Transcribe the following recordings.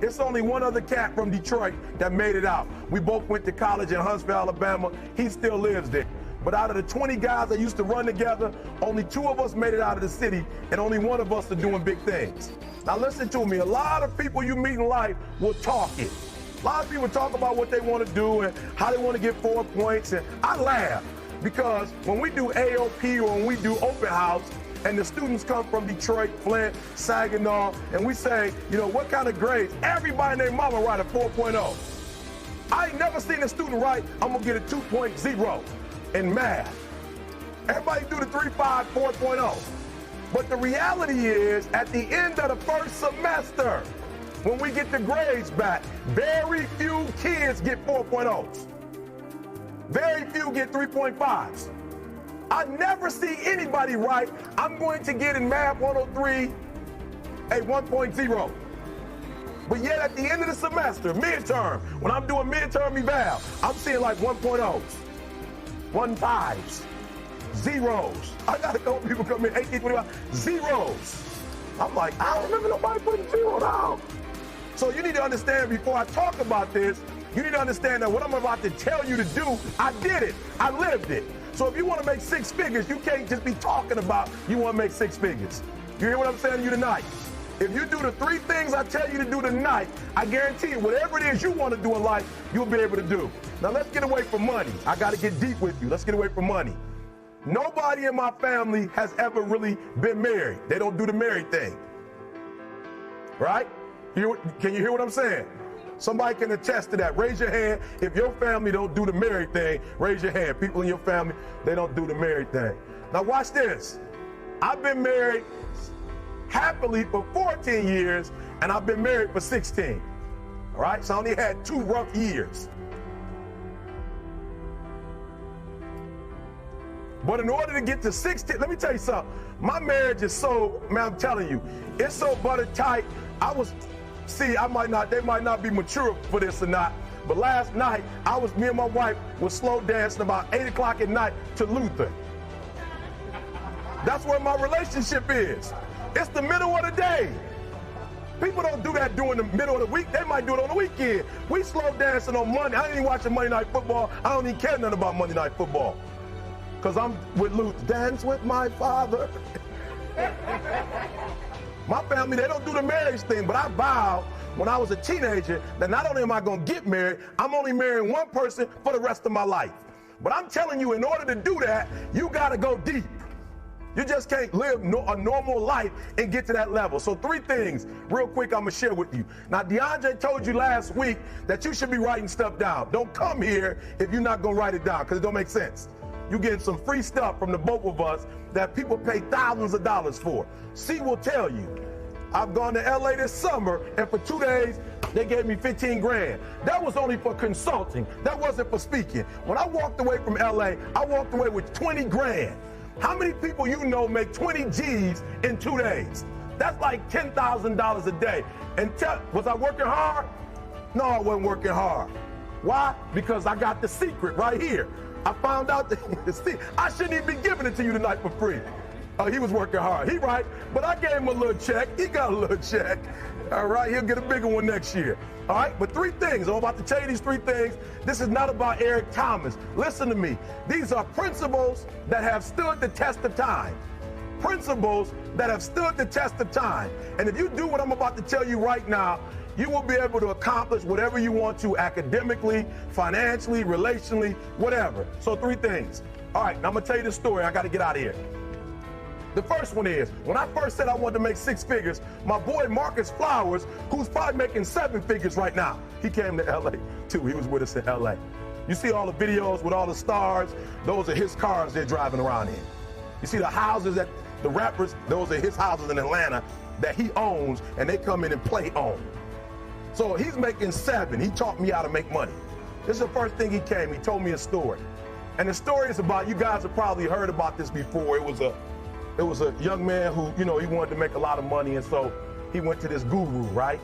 It's only one other cat from Detroit that made it out. We both went to college in Huntsville, Alabama. He still lives there. But out of the 20 guys that used to run together, only 2 of us made it out of the city, and only 1 of us are doing big things. Now listen to me, a lot of people you meet in life will talk it. A lot of people talk about what they want to do and how they want to get 4 points, and I laugh because when we do AOP or when we do open house, and the students come from Detroit, Flint, Saginaw, and we say, you know, what kind of grades? Everybody and their mama write a 4.0. I ain't never seen a student write, I'm gonna get a 2.0 in math. Everybody do the 3.5, 4.0. But the reality is, at the end of the first semester, when we get the grades back, very few kids get 4.0s. Very few get 3.5s. I never see anybody write, I'm going to get in math 103 a 1.0. But yet at the end of the semester, midterm, when I'm doing midterm eval, I'm seeing like 1.0s, 1.5s, zeros. I got a couple people come in, 18, 25, zeros. I'm like, I don't remember nobody putting 0 down. So you need to understand, before I talk about this, you need to understand that what I'm about to tell you to do, I did it, I lived it. So if you want to make 6 figures, you can't just be talking about you want to make 6 figures. You hear what I'm saying to you tonight? If you do the 3 things I tell you to do tonight, I guarantee you, whatever it is you want to do in life, you'll be able to do. Now let's get away from money. I got to get deep with you. Let's get away from money. Nobody in my family has ever really been married. They don't do the married thing. Right? Can you hear what I'm saying? Somebody can attest to that. Raise your hand if your family don't do the married thing. Raise your hand. People in your family, they don't do the married thing. Now watch this. I've been married happily for 14 years, and I've been married for 16. All right, so I only had 2 rough years. But in order to get to 16, let me tell you something. My marriage is so, man, I'm telling you, it's so butter tight. See, they might not be mature for this or not, but last night, me and my wife was slow dancing about 8 o'clock at night to Luther. That's where my relationship is. It's the middle of the day. People don't do that during the middle of the week. They might do it on the weekend. We slow dancing on Monday. I ain't even watching Monday Night Football. I don't even care nothing about Monday Night Football. Because I'm with Luther. Dance with my father. My family, they don't do the marriage thing, but I vowed when I was a teenager that not only am I going to get married, I'm only marrying 1 person for the rest of my life. But I'm telling you, in order to do that, you got to go deep. You just can't live a normal life and get to that level. So 3 things, real quick, I'm going to share with you. Now, DeAndre told you last week that you should be writing stuff down. Don't come here if you're not going to write it down, because it don't make sense. You getting some free stuff from the both of us that people pay thousands of dollars for. C will tell you. I've gone to LA this summer, and for 2 days, they gave me 15 grand. That was only for consulting. That wasn't for speaking. When I walked away from LA, I walked away with 20 grand. How many people you know make 20 G's in 2 days? That's like $10,000 a day. And was I working hard? No, I wasn't working hard. Why? Because I got the secret right here. I found out that I shouldn't even be giving it to you tonight for free. He was working hard. He right, but I gave him a little check. He got a little check. All right, he'll get a bigger one next year. All right, but 3 things. I'm about to tell you these 3 things. This is not about Eric Thomas. Listen to me. These are principles that have stood the test of time. Principles that have stood the test of time. And if you do what I'm about to tell you right now, you will be able to accomplish whatever you want to academically, financially, relationally, whatever. So 3 things. All right, now I'm going to tell you the story. I got to get out of here. The first one is, when I first said I wanted to make 6 figures, my boy Marcus Flowers, who's probably making 7 figures right now, he came to LA too. He was with us in LA. You see all the videos with all the stars, those are his cars they're driving around in. You see the houses that the rappers, those are his houses in Atlanta that he owns, and they come in and play on. So he's making 7. He taught me how to make money. This is the first thing he came. He told me a story. And the story is about, you guys have probably heard about this before. It was a young man who, you know, he wanted to make a lot of money, and so he went to this guru, right?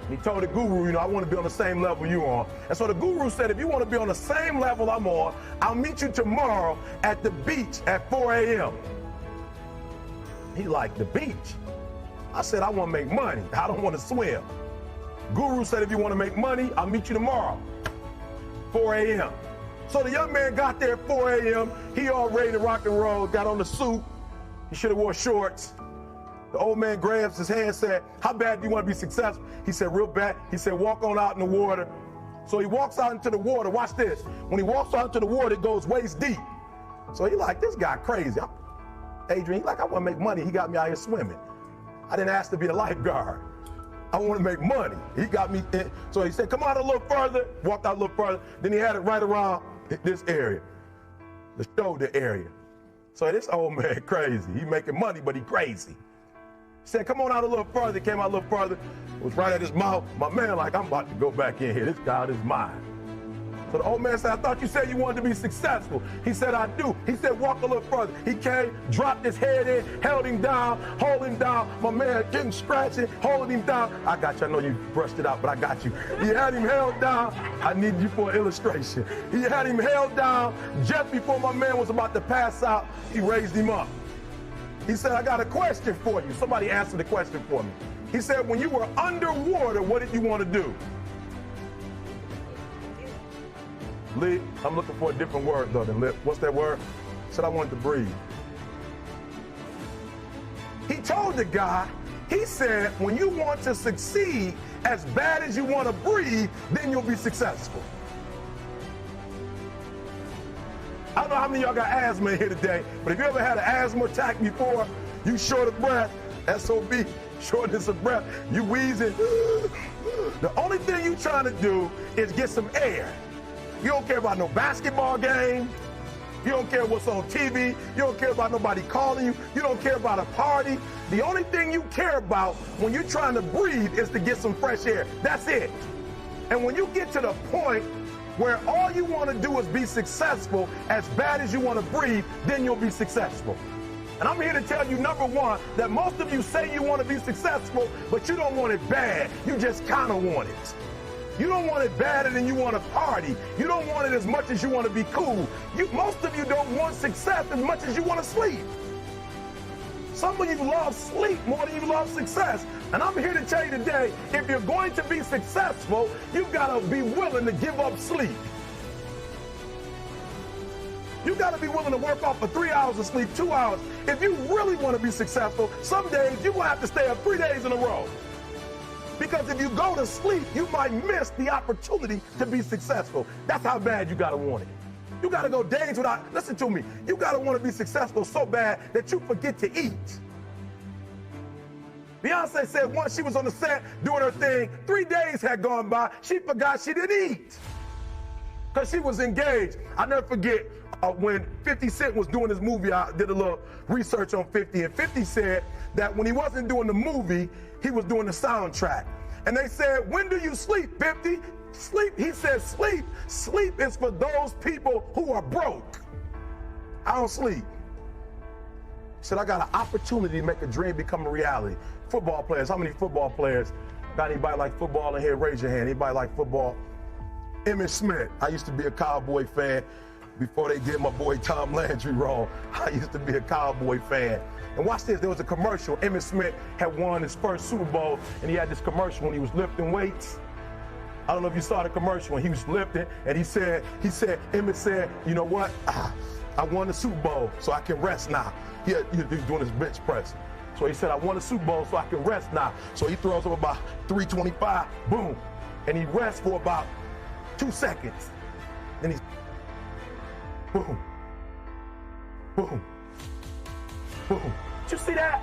And he told the guru, you know, I want to be on the same level you're on. And so the guru said, if you want to be on the same level I'm on, I'll meet you tomorrow at the beach at 4 a.m. He like, the beach? I said, I want to make money. I don't want to swim. Guru said, if you want to make money, I'll meet you tomorrow, 4 a.m. So the young man got there at 4 a.m. He all ready to rock and roll, got on the suit. He should have wore shorts. The old man grabs his hand and said, how bad do you want to be successful? He said, real bad. He said, walk on out in the water. So he walks out into the water. Watch this. When he walks out into the water, it goes waist deep. So he like, this guy crazy. Adrian, he like, I want to make money. He got me out here swimming. I didn't ask to be a lifeguard. I want to make money. He got me in. So he said, come out a little further. Walked out a little further. Then he had it right around this area, the shoulder area. So this old man crazy. He making money, but he crazy. He said, come on out a little further. Came out a little further. It was right at his mouth. My man like, I'm about to go back in here. This guy is mine. So the old man said, I thought you said you wanted to be successful. He said, I do. He said, walk a little further. He came, dropped his head in, held him down, hold him down. My man getting scratching, holding him down. I got you. I know you brushed it out, but I got you. He had him held down. I need you for an illustration. He had him held down just before my man was about to pass out. He raised him up. He said, I got a question for you. Somebody answered the question for me. He said, when you were underwater, what did you want to do? Lee, I'm looking for a different word though than lip. What's that word? He said, I wanted to breathe. He told the guy, he said, when you want to succeed as bad as you want to breathe, then you'll be successful. I don't know how many of y'all got asthma in here today, but if you ever had an asthma attack before, you short of breath, SOB, shortness of breath, you wheezing. The only thing you trying to do is get some air. You don't care about no basketball game. You don't care what's on TV. You don't care about nobody calling you. You don't care about a party. The only thing you care about when you're trying to breathe is to get some fresh air. That's it. And when you get to the point where all you want to do is be successful as bad as you want to breathe, then you'll be successful. And I'm here to tell you, number one, that most of you say you want to be successful, but you don't want it bad. You just kind of want it. You don't want it badder than you want to party. You don't want it as much as you want to be cool. Most of you don't want success as much as you want to sleep. Some of you love sleep more than you love success. And I'm here to tell you today, if you're going to be successful, you've got to be willing to give up sleep. You got to be willing to work off for 3 hours of sleep, 2 hours. If you really want to be successful, some days you're going to have to stay up 3 days in a row. Because if you go to sleep, you might miss the opportunity to be successful. That's how bad you got to want it. You got to go days without, listen to me, you got to want to be successful so bad that you forget to eat. Beyonce said once she was on the set doing her thing, 3 days had gone by, she forgot she didn't eat because she was engaged. I'll never forget when 50 Cent was doing his movie, I did a little research on 50, and 50 said that when he wasn't doing the movie, he was doing the soundtrack. And they said, when do you sleep, 50? Sleep, he said, sleep. Sleep is for those people who are broke. I don't sleep. He said, I got an opportunity to make a dream become a reality. Football players, how many football players? Got anybody like football in here? Raise your hand. Anybody like football? Emmitt Smith. I used to be a Cowboy fan before they did my boy Tom Landry wrong. I used to be a Cowboy fan. And watch this, there was a commercial. Emmitt Smith had won his first Super Bowl, and he had this commercial when he was lifting weights. I don't know if you saw the commercial when he was lifting, and Emmitt said, you know what? I won the Super Bowl, so I can rest now. He was doing his bench press. So he said, I won the Super Bowl, so I can rest now. So he throws up about 325, boom. And he rests for about 2 seconds. Then he's boom, boom, boom. Did you see that?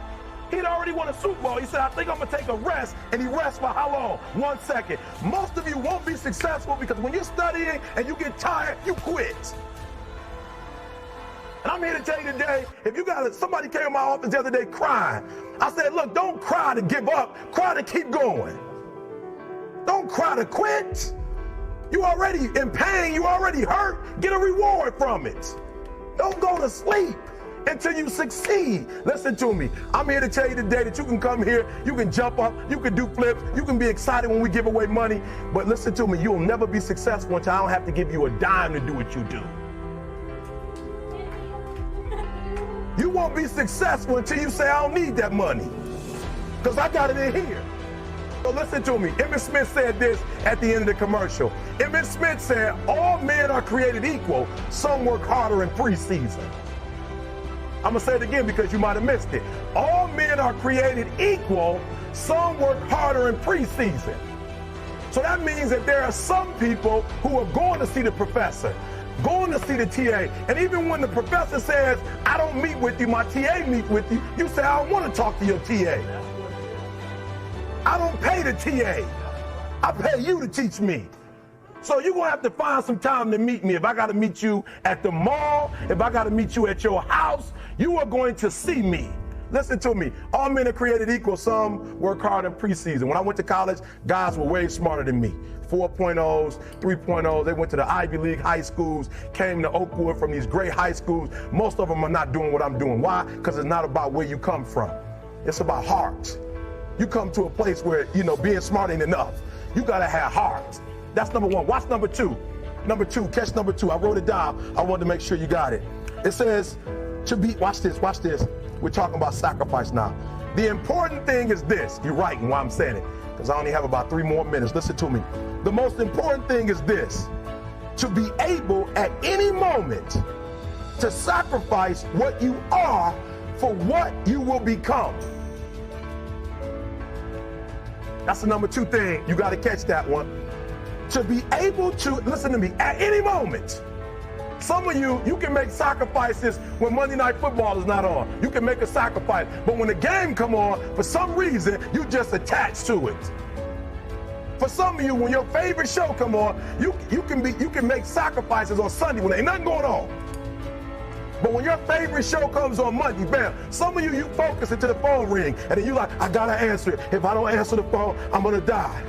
He'd already won a Super Bowl. He said, I think I'm gonna take a rest. And he rests for how long? 1 second. Most of you won't be successful because when you're studying and you get tired, you quit. And I'm here to tell you today, if you got somebody came in my office the other day crying. I said, look, don't cry to give up, cry to keep going. Don't cry to quit. You already in pain, you already hurt, get a reward from it. Don't go to sleep until you succeed. Listen to me, I'm here to tell you today that you can come here, you can jump up, you can do flips, you can be excited when we give away money, but listen to me, you'll never be successful until I don't have to give you a dime to do what you do. You won't be successful until you say, I don't need that money, because I got it in here. So listen to me. Emmett Smith said this at the end of the commercial. Emmett Smith said, all men are created equal. Some work harder in preseason. I'm going to say it again because you might have missed it. All men are created equal. Some work harder in preseason. So that means that there are some people who are going to see the professor, going to see the TA. And even when the professor says, I don't meet with you, my TA meet with you, you say, I don't want to talk to your TA. I don't pay the TA. I pay you to teach me. So you're going to have to find some time to meet me. If I got to meet you at the mall, if I got to meet you at your house, you are going to see me. Listen to me. All men are created equal. Some work hard in preseason. When I went to college, guys were way smarter than me. 4.0s, 3.0s. They went to the Ivy League high schools, came to Oakwood from these great high schools. Most of them are not doing what I'm doing. Why? Because it's not about where you come from. It's about heart. You come to a place where, being smart ain't enough. You got to have heart. That's number one. Watch number two. Number two, catch number two. I wrote it down. I wanted to make sure you got it. It says to be, watch this. We're talking about sacrifice now. The important thing is this. You're writing while I'm saying it, because I only have about 3 more minutes. Listen to me. The most important thing is this: to be able at any moment to sacrifice what you are for what you will become. That's the number 2 thing. You got to catch that one. To be able to, listen to me, at any moment. Some of you can make sacrifices when Monday Night Football is not on. You can make a sacrifice. But when the game come on, for some reason, you just attach to it. For some of you, when your favorite show come on, you can make sacrifices on Sunday when ain't nothing going on. But when your favorite show comes on Monday, bam, some of you focus until the phone ring, and then you like, I gotta answer it. If I don't answer the phone, I'm gonna die.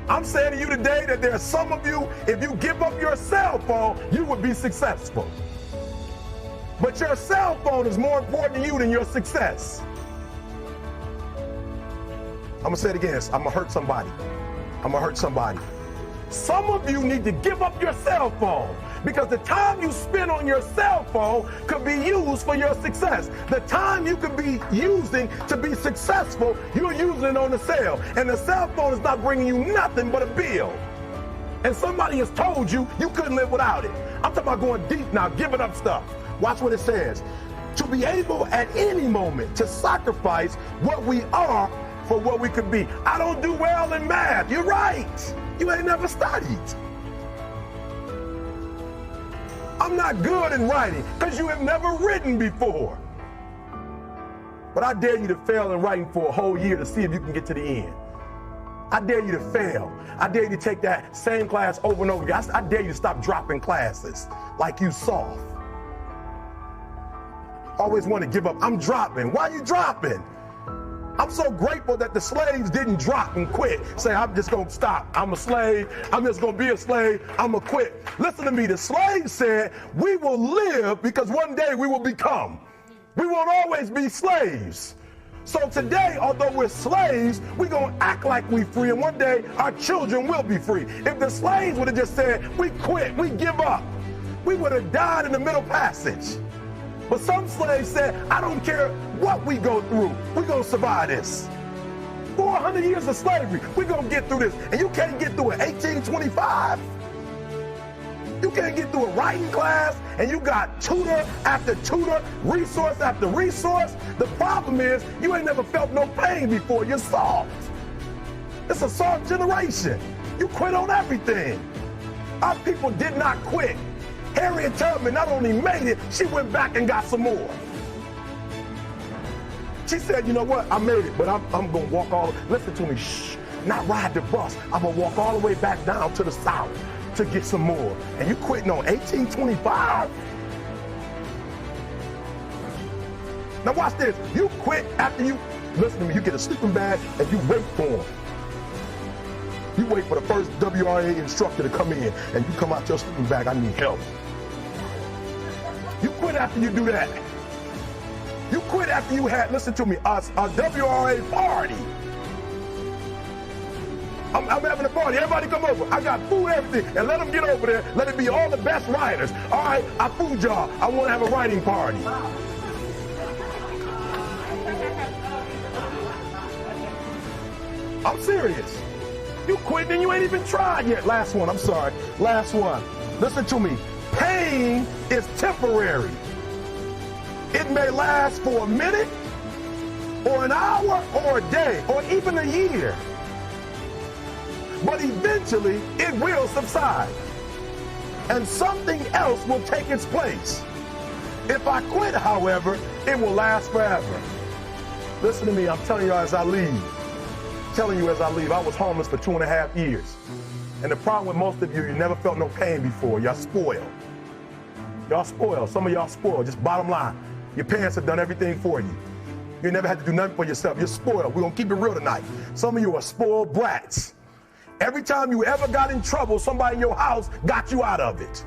I'm saying to you today that there are some of you, if you give up your cell phone, you would be successful. But your cell phone is more important to you than your success. I'm gonna say it again. I'm gonna hurt somebody. Some of you need to give up your cell phone, because the time you spend on your cell phone could be used for your success. The time you could be using to be successful, you're using it on the cell. And the cell phone is not bringing you nothing but a bill. And somebody has told you you couldn't live without it. I'm talking about going deep now, giving up stuff. Watch what it says. To be able at any moment to sacrifice what we are for what we could be. I don't do well in math. You're right. You ain't never studied. I'm not good in writing because you have never written before. But I dare you to fail in writing for a whole year to see if you can get to the end. I dare you to fail. I dare you to take that same class over and over again. I dare you to stop dropping classes like you soft. Always want to give up. I'm dropping. Why are you dropping? I'm so grateful that the slaves didn't drop and quit. Say, I'm just going to stop. I'm a slave. I'm just going to be a slave. I'm going to quit. Listen to me. The slaves said, we will live because one day we will become. We won't always be slaves. So today, although we're slaves, we're going to act like we're free, and one day our children will be free. If the slaves would have just said, we quit, we give up, we would have died in the Middle Passage. But some slaves said, I don't care what we go through, we're going to survive this. 400 years of slavery, we're going to get through this. And you can't get through it 1825. You can't get through a writing class, and you got tutor after tutor, resource after resource. The problem is, you ain't never felt no pain before. You're soft. It's a soft generation. You quit on everything. Our people did not quit. Harriet Tubman not only made it, she went back and got some more. She said, you know what, I made it, but I'm going to walk all, listen to me, not ride the bus. I'm going to walk all the way back down to the South to get some more. And you quitting on 1825? Now watch this. You quit after you, listen to me, you get a sleeping bag and you wait for them. You wait for the first WRA instructor to come in and you come out your sleeping bag, I need help. You quit after you do that. You quit after you had, listen to me, a WRA party. I'm having a party. Everybody come over. I got food, everything. And let them get over there. Let it be all the best writers. All right, I food y'all. I want to have a writing party. I'm serious. You quit and you ain't even tried yet. Last one, I'm sorry. Last one. Listen to me. Pain is temporary. It may last for a minute, or an hour, or a day, or even a year. But eventually, it will subside. And something else will take its place. If I quit, however, it will last forever. Listen to me, I'm telling you as I leave. I was homeless for 2.5 years. And the problem with most of you, you never felt no pain before. Y'all spoiled. Y'all spoiled. Some of y'all spoiled. Just bottom line. Your parents have done everything for you. You never had to do nothing for yourself. You're spoiled. We're going to keep it real tonight. Some of you are spoiled brats. Every time you ever got in trouble, somebody in your house got you out of it.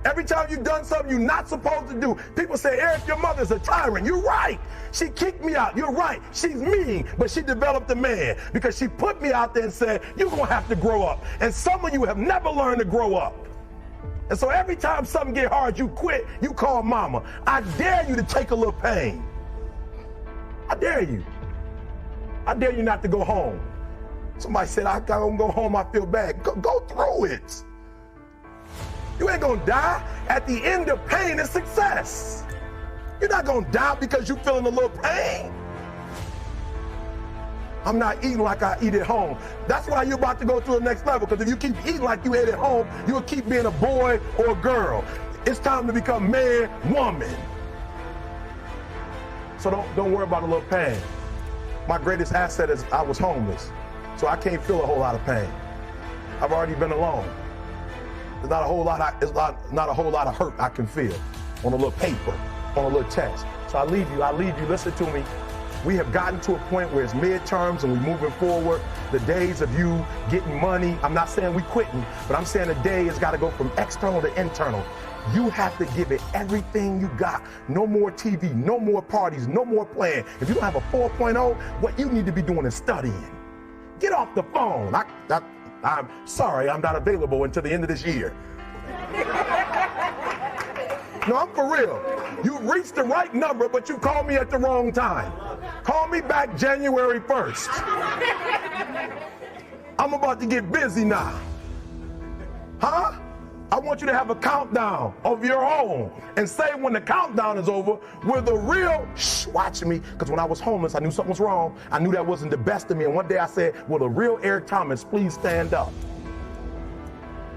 Every time you've done something you're not supposed to do, people say, Eric, your mother's a tyrant. You're right. She kicked me out. You're right. She's mean, but she developed a man because she put me out there and said, you're going to have to grow up. And some of you have never learned to grow up. And so every time something get hard, you quit, you call mama. I dare you to take a little pain. I dare you. I dare you not to go home. Somebody said, I gotta go home, I feel bad. Go through it. You ain't gonna die. At the end of pain is success. You're not gonna die because you're feeling a little pain. I'm not eating like I eat at home. That's why you're about to go to the next level, because if you keep eating like you ate at home, you'll keep being a boy or a girl. It's time to become man, woman. So don't worry about a little pain. My greatest asset is I was homeless, so I can't feel a whole lot of pain. I've already been alone. There's not a whole lot of hurt I can feel on a little paper, on a little text. So I leave you, listen to me. We have gotten to a point where it's midterms and we're moving forward. The days of you getting money, I'm not saying we quitting, but I'm saying the day has got to go from external to internal. You have to give it everything you got. No more TV, no more parties, no more playing. If you don't have a 4.0, what you need to be doing is studying. Get off the phone. I'm sorry, I'm not available until the end of this year. No, I'm for real. You reached the right number, but you called me at the wrong time. Call me back January 1st. I'm about to get busy now. Huh? I want you to have a countdown of your own and say when the countdown is over, will the real, watch me, because when I was homeless, I knew something was wrong. I knew that wasn't the best of me. And one day I said, will the real Eric Thomas please stand up?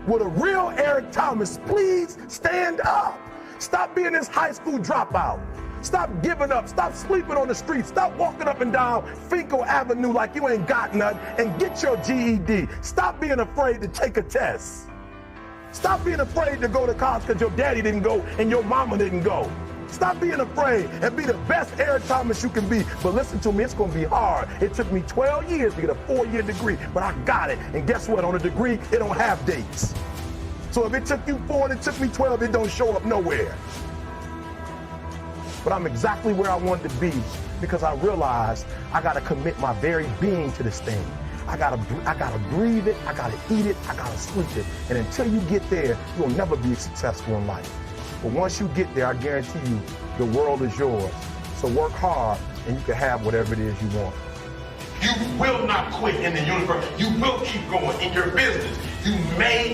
Will the real Eric Thomas please stand up? Stop being this high school dropout. Stop giving up. Stop sleeping on the street. Stop walking up and down Finkel Avenue like you ain't got nothing, and get your GED. Stop being afraid to take a test. Stop being afraid to go to college because your daddy didn't go and your mama didn't go. Stop being afraid and be the best Eric Thomas you can be. But listen to me, it's going to be hard. It took me 12 years to get a 4-year degree, but I got it. And guess what? On a degree, it don't have dates. So if it took you 4 and it took me 12, it don't show up nowhere. But I'm exactly where I wanted to be because I realized I got to commit my very being to this thing. I gotta breathe it, I gotta eat it, I gotta sleep it. And until you get there, you'll never be successful in life. But once you get there, I guarantee you, the world is yours. So work hard and you can have whatever it is you want. You will not quit in the universe. You will keep going in your business. You may